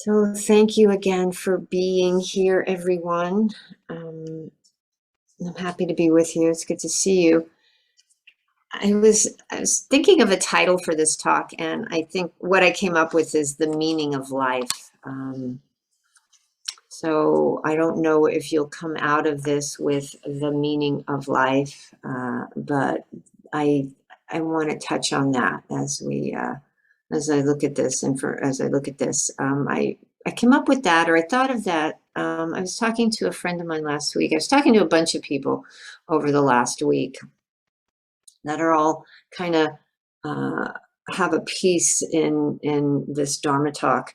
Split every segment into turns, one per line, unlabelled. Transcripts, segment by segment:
So thank you again for being here, everyone. Um, I'm happy to be with you. It's good to see you. I was thinking of a title for this talk, and I think what I came up with is the meaning of life. So I don't know if you'll come out of this with the meaning of life, but I I want to touch on that as I look at this, and as I look at this, I came up with that, or I thought of that. I was talking to a friend of mine last week. I was talking to a bunch of people over the last week that are all kind of uh, have a piece in this Dharma talk.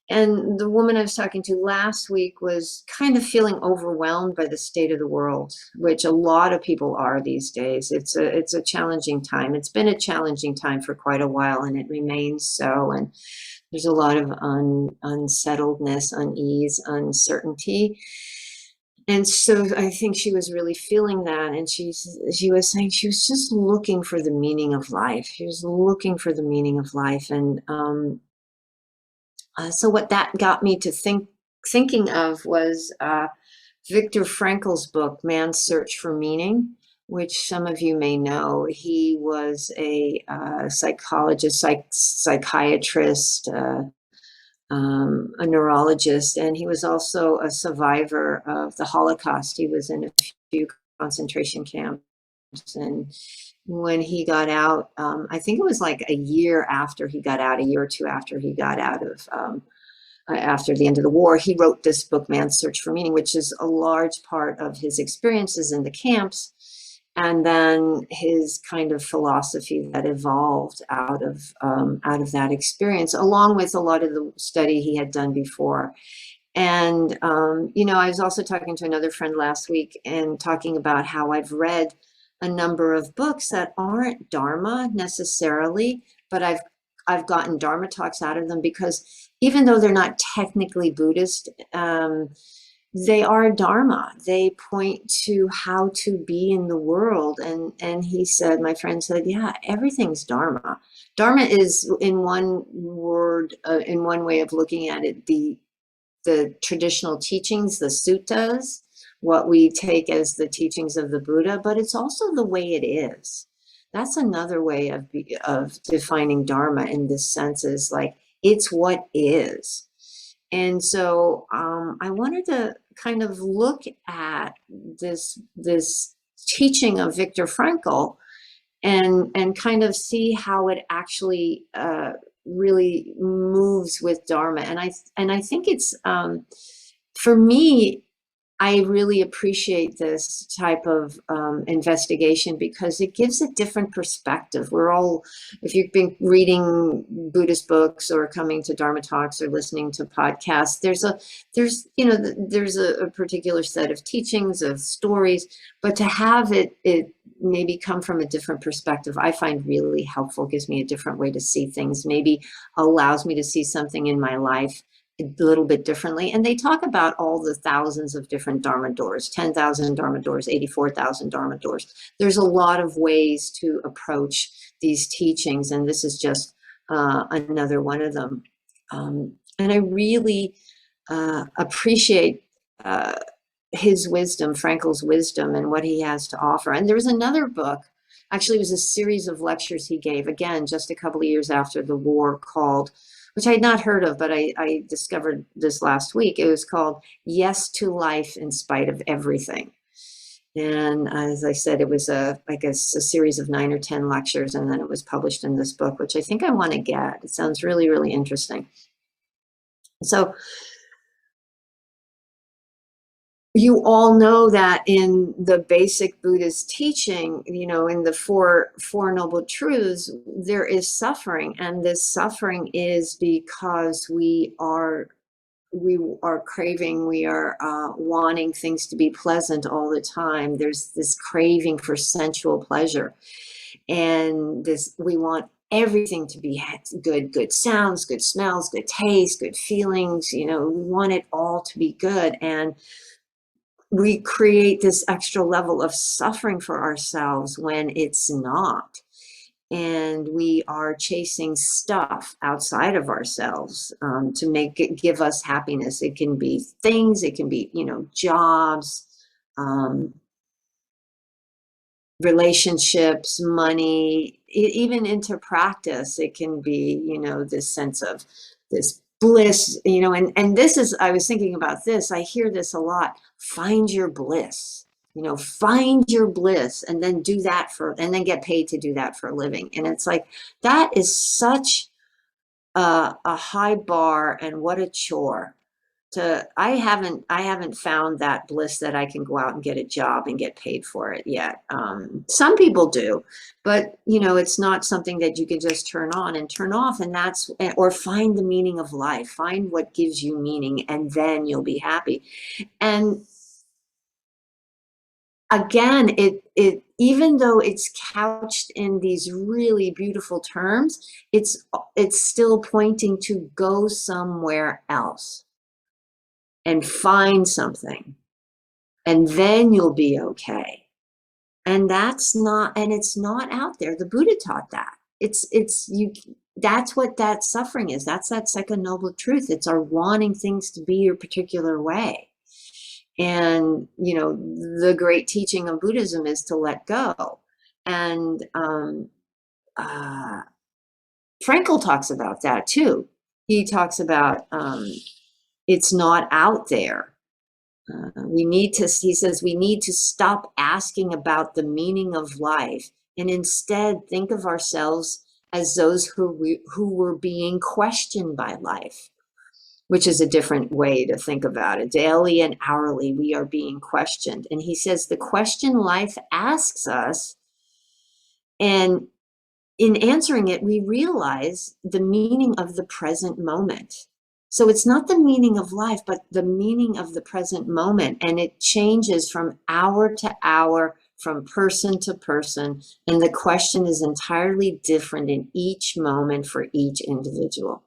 And the woman I was talking to last week was kind of feeling overwhelmed by the state of the world, which a lot of people are these days. It's a challenging time. It's been a challenging time for quite a while, and it remains so. And there's a lot of unsettledness, unease, uncertainty. And so I think she was really feeling that, and she was saying she was just looking for the meaning of life. She was looking for the meaning of life, and so what that got me to thinking of was Viktor Frankl's book, Man's Search for Meaning, which some of you may know. He was a psychologist, psychiatrist, a neurologist, and he was also a survivor of the Holocaust. He was in a few concentration camps, and when he got out, I think it was like a year after he got out, a year or two after he got out of, after the end of the war, he wrote this book, Man's Search for Meaning, which is a large part of his experiences in the camps, and then his kind of philosophy that evolved out of that experience, along with a lot of the study he had done before. And I was also talking to another friend last week and talking about how I've read a number of books that aren't Dharma necessarily, but I've gotten Dharma talks out of them because even though they're not technically Buddhist, they are Dharma. They point to how to be in the world. And he said, my friend said, yeah, everything's Dharma. Dharma is, in one word, in one way of looking at it, the traditional teachings, the suttas, what we take as the teachings of the Buddha, but it's also the way it is. That's another way of defining Dharma in this sense, is like, it's what is. And so I wanted to kind of look at this teaching of Viktor Frankl and kind of see how it actually really moves with Dharma. And I think it's for me, I really appreciate this type of investigation because it gives a different perspective. We're all, if you've been reading Buddhist books or coming to Dharma talks or listening to podcasts, there's a particular set of teachings, of stories, but to have it maybe come from a different perspective, I find really helpful. Gives me a different way to see things, maybe allows me to see something in my life a little bit differently. And they talk about all the thousands of different Dharma doors, 10,000 Dharma doors, 84,000 Dharma doors. There's a lot of ways to approach these teachings, and this is just another one of them. And I really appreciate his wisdom, Frankel's wisdom, and what he has to offer. And there was another book, actually it was a series of lectures he gave, again, just a couple of years after the war, called, which I had not heard of, but I discovered this last week. It was called Yes to Life in Spite of Everything. And as I said, it was a series of 9 or 10 lectures, and then it was published in this book, which I think I want to get. It sounds really, really interesting. So you all know that in the basic Buddhist teaching, in the four noble truths, there is suffering, and this suffering is because we are craving, we are wanting things to be pleasant all the time. There's this craving for sensual pleasure, and we want everything to be good sounds, good smells, good taste, good feelings. We want it all to be good, and we create this extra level of suffering for ourselves when it's not. and we are chasing stuff outside of ourselves to make it give us happiness. It can be things, it can be, you know, jobs, um, relationships, money, even into practice. It can be, you know, this sense of this bliss, you know, and this is, I was thinking about this, I hear this a lot, find your bliss, you know, find your bliss and then do that for, and then get paid to do that for a living. And it's like, that is such a high bar, and what a chore. I haven't found that bliss that I can go out and get a job and get paid for it yet. Some people do, but you know, it's not something that you can just turn on and turn off. And that's, or find the meaning of life, find what gives you meaning, and then you'll be happy. And again, it even though it's couched in these really beautiful terms, it's still pointing to go somewhere else and find something, and then you'll be okay. And that's not, and it's not out there. The Buddha taught that. It's you, that's what that suffering is. That's that second noble truth. It's our wanting things to be your particular way. And, you know, the great teaching of Buddhism is to let go. And Frankel talks about that too. He talks about it's not out there. We need to, he says, we need to stop asking about the meaning of life and instead think of ourselves as those who were being questioned by life, which is a different way to think about it. Daily and hourly, we are being questioned. And he says the question life asks us, and in answering it, we realize the meaning of the present moment. So it's not the meaning of life, but the meaning of the present moment. And it changes from hour to hour, from person to person. And the question is entirely different in each moment for each individual.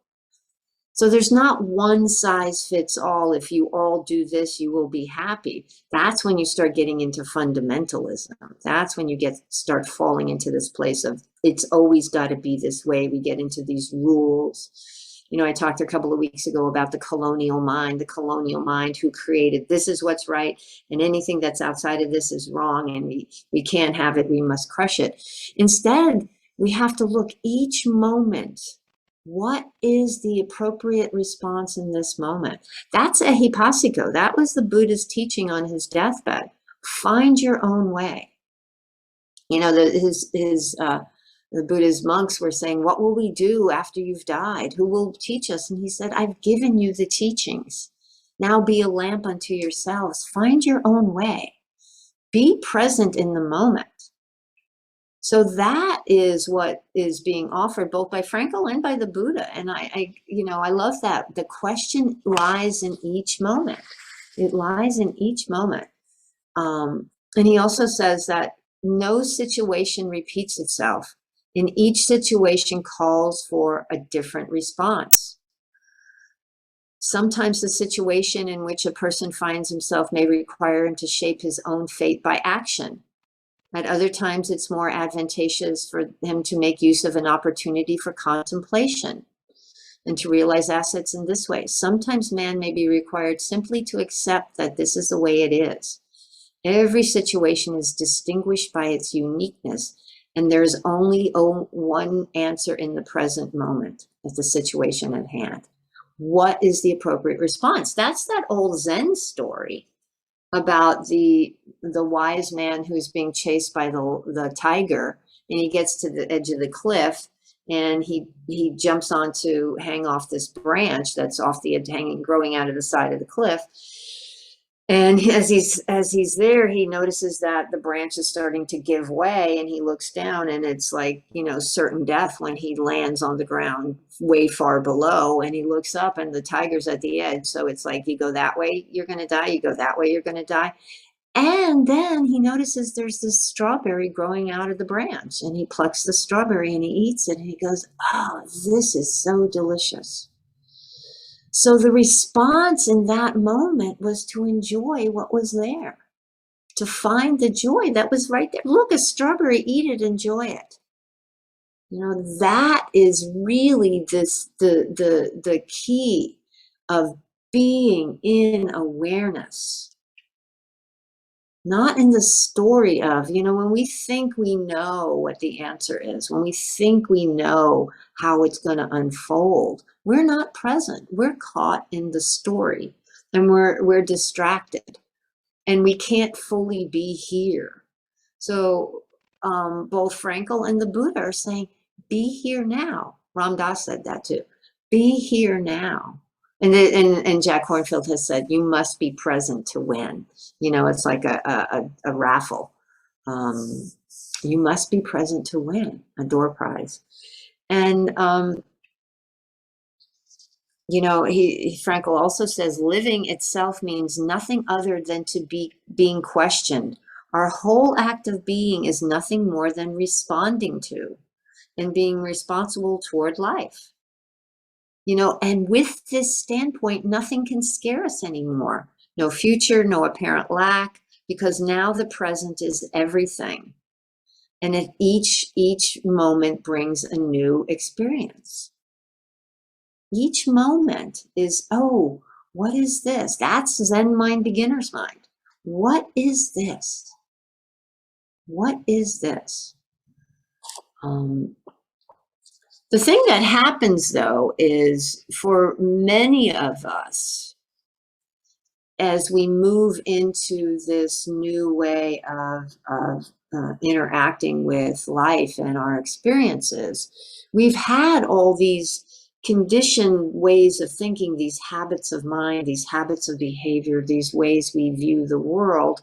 So there's not one size fits all. If you all do this, you will be happy. That's when you start getting into fundamentalism. That's when you start falling into this place of it's always got to be this way. We get into these rules. You know, I talked a couple of weeks ago about the colonial mind who created this is what's right, and anything that's outside of this is wrong, and we can't have it, we must crush it. Instead, we have to look each moment. What is the appropriate response in this moment? That's ehipassiko. That was the Buddha's teaching on his deathbed. Find your own way. You know, the Buddha's monks were saying, what will we do after you've died? Who will teach us? And he said, I've given you the teachings. Now be a lamp unto yourselves. Find your own way. Be present in the moment. So that is what is being offered both by Frankel and by the Buddha. And I love that. The question lies in each moment. It lies in each moment. And he also says that no situation repeats itself. In each situation calls for a different response. Sometimes the situation in which a person finds himself may require him to shape his own fate by action. At other times, it's more advantageous for him to make use of an opportunity for contemplation and to realize assets in this way. Sometimes man may be required simply to accept that this is the way it is. Every situation is distinguished by its uniqueness, and there's only one answer in the present moment of the situation at hand. What is the appropriate response? That's that old Zen story about the wise man who's being chased by the tiger, and he gets to the edge of the cliff, and he jumps on to hang off this branch that's off the edge, growing out of the side of the cliff. And as he's there, he notices that the branch is starting to give way, and he looks down, and it's like, you know, certain death when he lands on the ground way far below, and he looks up and the tiger's at the edge. So it's like, you go that way, you're going to die. You go that way, you're going to die. And then he notices there's this strawberry growing out of the branch, and he plucks the strawberry and he eats it, and he goes, oh, this is so delicious. So the response in that moment was to enjoy what was there, to find the joy that was right there. Look, a strawberry, eat it, enjoy it. That is really the key of being in awareness, not in the story of, when we think we know what the answer is, when we think we know how it's going to unfold, we're not present. We're caught in the story, and we're distracted, and we can't fully be here. So both Frankel and the Buddha are saying, be here now. Ram Dass said that too. Be here now. And Jack Kornfield has said, you must be present to win. It's like a raffle. You must be present to win a door prize. And, Frankel also says, living itself means nothing other than to be being questioned. Our whole act of being is nothing more than responding to and being responsible toward life. And with this standpoint, nothing can scare us anymore. No future, no apparent lack, because now the present is everything. And at each moment brings a new experience. Each moment is, oh, what is this? That's Zen mind, beginner's mind. What is this? What is this? The thing that happens, though, is for many of us, as we move into this new way of interacting with life and our experiences, we've had all these conditioned ways of thinking, these habits of mind, these habits of behavior, these ways we view the world.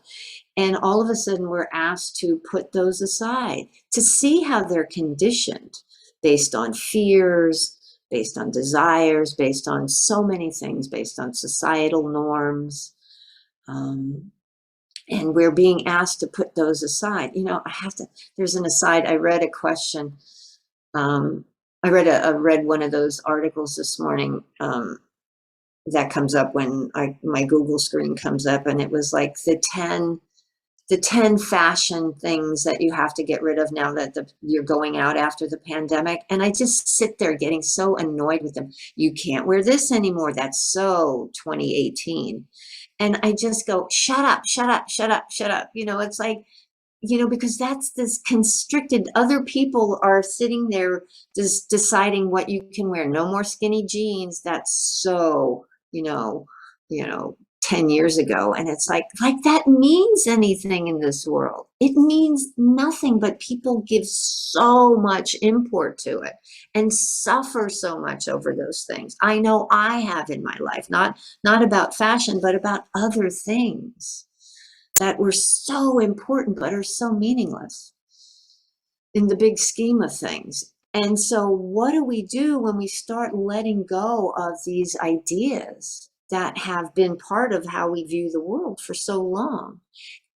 And all of a sudden, we're asked to put those aside to see how they're conditioned based on fears, based on desires, based on so many things, based on societal norms. And we're being asked to put those aside. There's an aside. I read a question. I read one of those articles this morning that comes up when my Google screen comes up, and it was like the 10 fashion things that you have to get rid of now that you're going out after the pandemic. And I just sit there getting so annoyed with them. You can't wear this anymore. That's so 2018. And I just go, shut up, shut up, shut up, shut up. It's like, because that's this constricted, other people are sitting there just deciding what you can wear. No more skinny jeans. That's so, 10 years ago. And it's like that means anything in this world. It means nothing, but people give so much import to it and suffer so much over those things. I know I have in my life, not about fashion, but about other things that were so important, but are so meaningless in the big scheme of things. And so what do we do when we start letting go of these ideas that have been part of how we view the world for so long?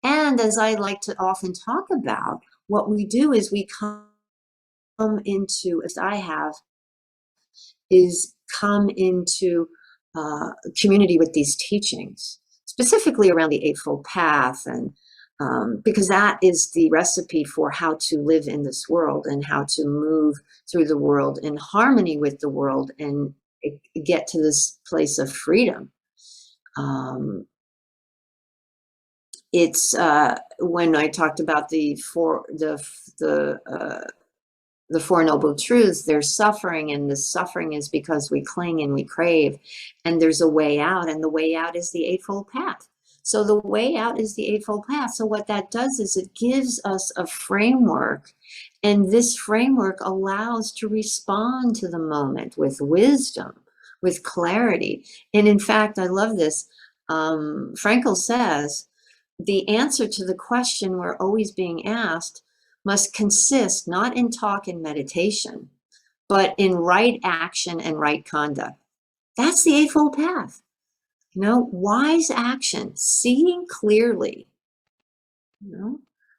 And as I like to often talk about, what we do is we come into, as I have, is come into community with these teachings, specifically around the Eightfold Path, and because that is the recipe for how to live in this world and how to move through the world in harmony with the world and get to this place of freedom. It's when I talked about the Four Noble Truths, there's suffering, and the suffering is because we cling and we crave, and there's a way out, and the way out is the Eightfold Path. So the way out is the Eightfold Path. So what that does is it gives us a framework, and this framework allows to respond to the moment with wisdom, with clarity. And in fact, I love this. Frankel says, the answer to the question we're always being asked must consist not in talk and meditation, but in right action and right conduct. That's the Eightfold Path. Wise action, seeing clearly.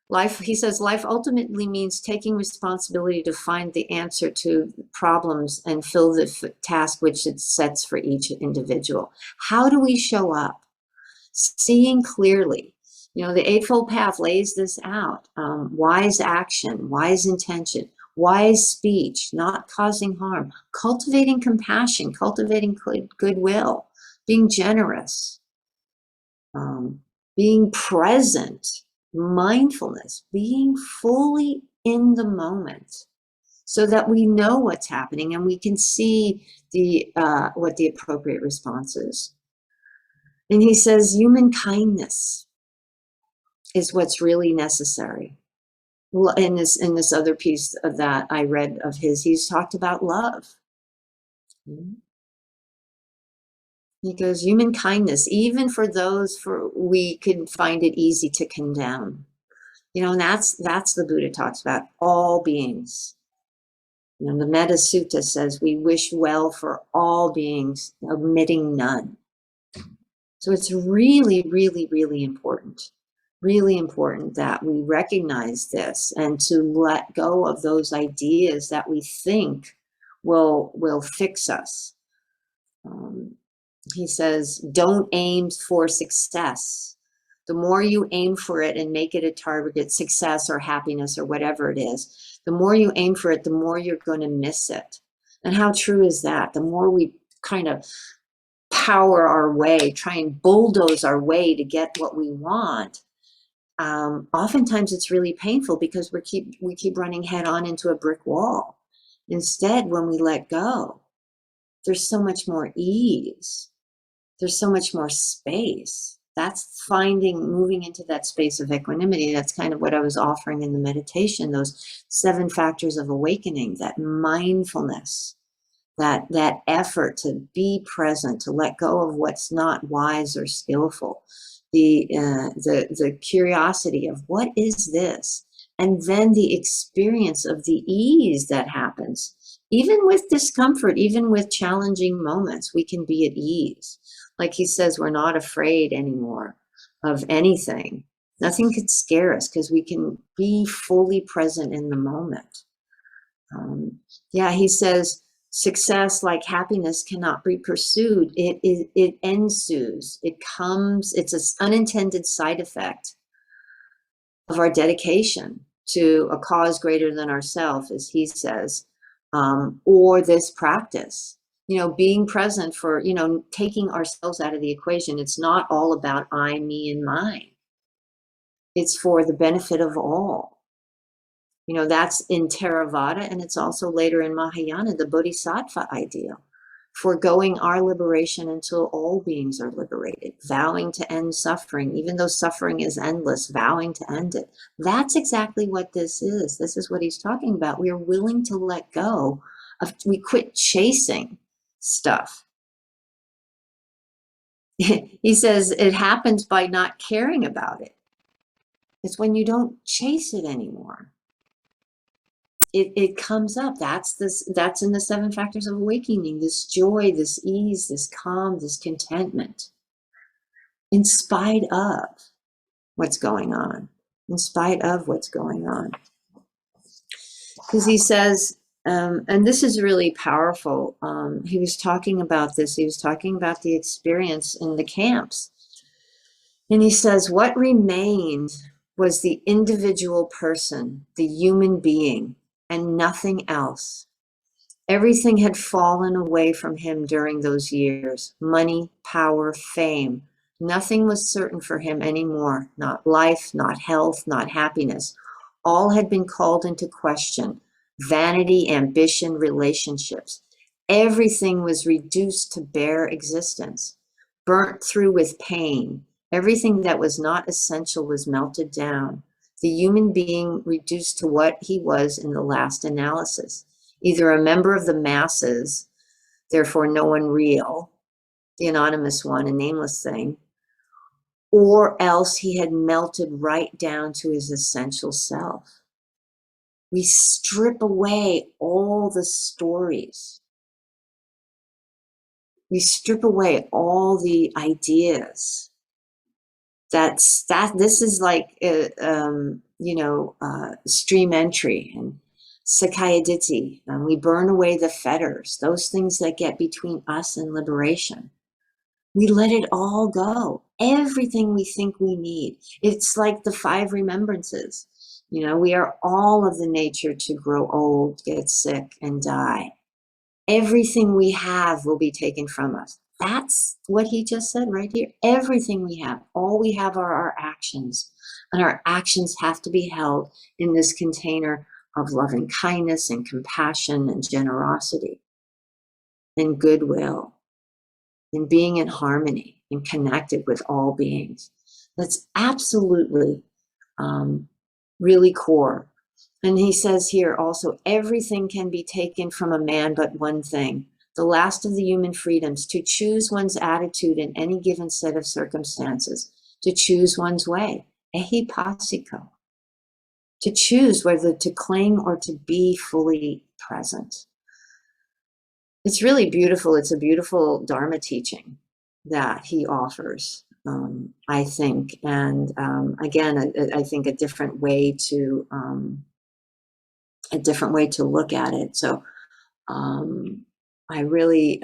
Life, he says, life ultimately means taking responsibility to find the answer to problems and fill the task which it sets for each individual. How do we show up? Seeing clearly. The Eightfold Path lays this out. Wise action, wise intention. wise speech, not causing harm, cultivating compassion, cultivating goodwill, being generous, being present, mindfulness, being fully in the moment, so that we know what's happening and we can see the what the appropriate response is. And he says human kindness is what's really necessary. In this other piece of that I read of his, he's talked about love. He goes, human kindness, even for those we can find it easy to condemn. And that's the Buddha talks about, all beings. The Metta Sutta says we wish well for all beings, omitting none. So it's really, really, really important that we recognize this and to let go of those ideas that we think will fix us. He says, don't aim for success. The more you aim for it and make it a target, success or happiness or whatever it is, the more you aim for it, the more you're going to miss it. And how true is that? The more we kind of power our way, try and bulldoze our way to get what we want, oftentimes it's really painful because we keep running head on into a brick wall. Instead, when we let go, there's so much more ease. There's so much more space. That's moving into that space of equanimity. That's kind of what I was offering in the meditation, those 7 factors of awakening, that mindfulness, that effort to be present, to let go of what's not wise or skillful, the curiosity of what is this, and then the experience of the ease that happens. Even with discomfort, even with challenging moments, we can be at ease. Like he says, we're not afraid anymore of anything. Nothing could scare us because we can be fully present in the moment. He says, success, like happiness, cannot be pursued. It ensues. It comes. It's an unintended side effect of our dedication to a cause greater than ourselves, as he says, or this practice. Being present for, taking ourselves out of the equation. It's not all about I, me, and mine. It's for the benefit of all. That's in Theravada, and it's also later in Mahayana, the Bodhisattva ideal. Foregoing our liberation until all beings are liberated, vowing to end suffering, even though suffering is endless, vowing to end it. That's exactly what this is. This is what he's talking about. We are willing to let go we quit chasing stuff. He says it happens by not caring about it. It's when you don't chase it anymore. It comes up. That's in the 7 factors of awakening, this joy, this ease, this calm, this contentment, in spite of what's going on, Because he says, and this is really powerful. He was talking about this. He was talking about the experience in the camps. And he says, what remained was the individual person, the human being, and nothing else. Everything had fallen away from him during those years. Money, power, fame. Nothing was certain for him anymore. Not life, not health, not happiness. All had been called into question. Vanity, ambition, relationships. Everything was reduced to bare existence, burnt through with pain. Everything that was not essential was melted down. The human being reduced to what he was in the last analysis, either a member of the masses, therefore no one real, the anonymous one, a nameless thing, or else he had melted right down to his essential self. We strip away all the stories. We strip away all the ideas. This is like, stream entry and Sakaya-ditti. And we burn away the fetters, those things that get between us and liberation. We let it all go. Everything we think we need. It's like the 5 remembrances. You know, we are all of the nature to grow old, get sick, and die. Everything we have will be taken from us. That's what he just said right here. Everything we have, all we have are our actions. And our actions have to be held in this container of loving kindness and compassion and generosity and goodwill and being in harmony and connected with all beings. That's absolutely really core. And he says here also, everything can be taken from a man but one thing, the last of the human freedoms, to choose one's attitude in any given set of circumstances, to choose one's way, ehipassiko, to choose whether to cling or to be fully present. It's really beautiful. It's a beautiful Dharma teaching that he offers, I think. And again, I think a different way to look at it. So I really,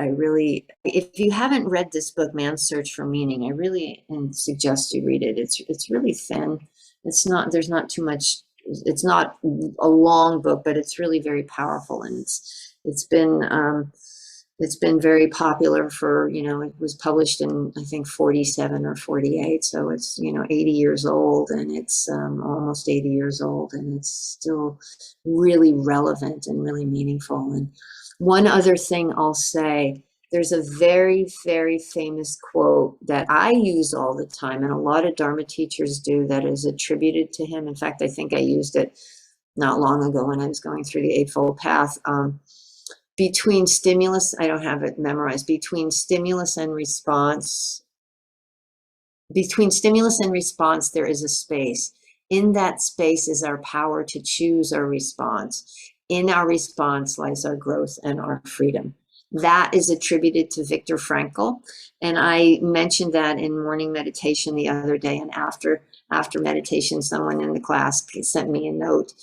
if you haven't read this book, Man's Search for Meaning, I really suggest you read it. It's really thin. There's not too much. It's not a long book, but it's really very powerful, and it's been very popular for, it was published in, I think, 47 or 48. So it's, 80 years old, and it's almost 80 years old, and it's still really relevant and really meaningful. And one other thing I'll say, there's a very, very famous quote that I use all the time, and a lot of Dharma teachers do, that is attributed to him. In fact, I think I used it not long ago when I was going through the Eightfold Path. Between stimulus, I don't have it memorized, between stimulus and response, there is a space. In that space is our power to choose our response. In our response lies our growth and our freedom. That is attributed to Viktor Frankl. And I mentioned that in morning meditation the other day. And after meditation, someone in the class sent me a note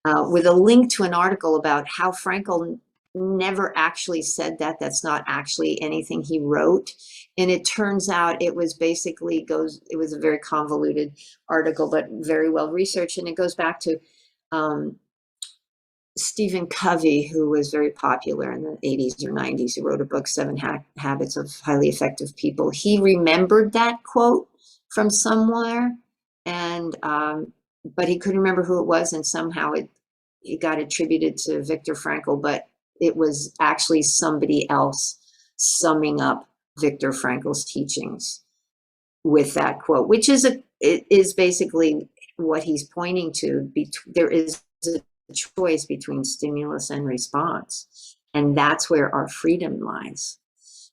with a link to an article about how Frankel never actually said that. That's not actually anything he wrote. And it turns out it was basically it was a very convoluted article, but very well researched. And it goes back to Stephen Covey, who was very popular in the 80s or 90s, who wrote a book, Seven Habits of Highly Effective People. He remembered that quote from somewhere, and but he couldn't remember who it was, and somehow it got attributed to Viktor Frankl, but it was actually somebody else summing up Viktor Frankl's teachings with that quote, which is basically what he's pointing to. There is a choice between stimulus and response, and that's where our freedom lies.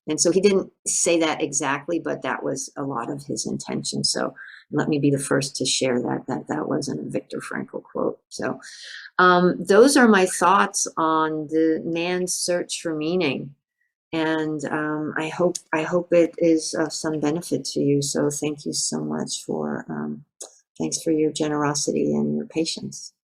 And so he didn't say that exactly, but that was a lot of his intention. So let me be the first to share that wasn't a Viktor Frankl quote. So those are my thoughts on the man's search for meaning. And I hope it is of some benefit to you. So thank you so much thanks for your generosity and your patience.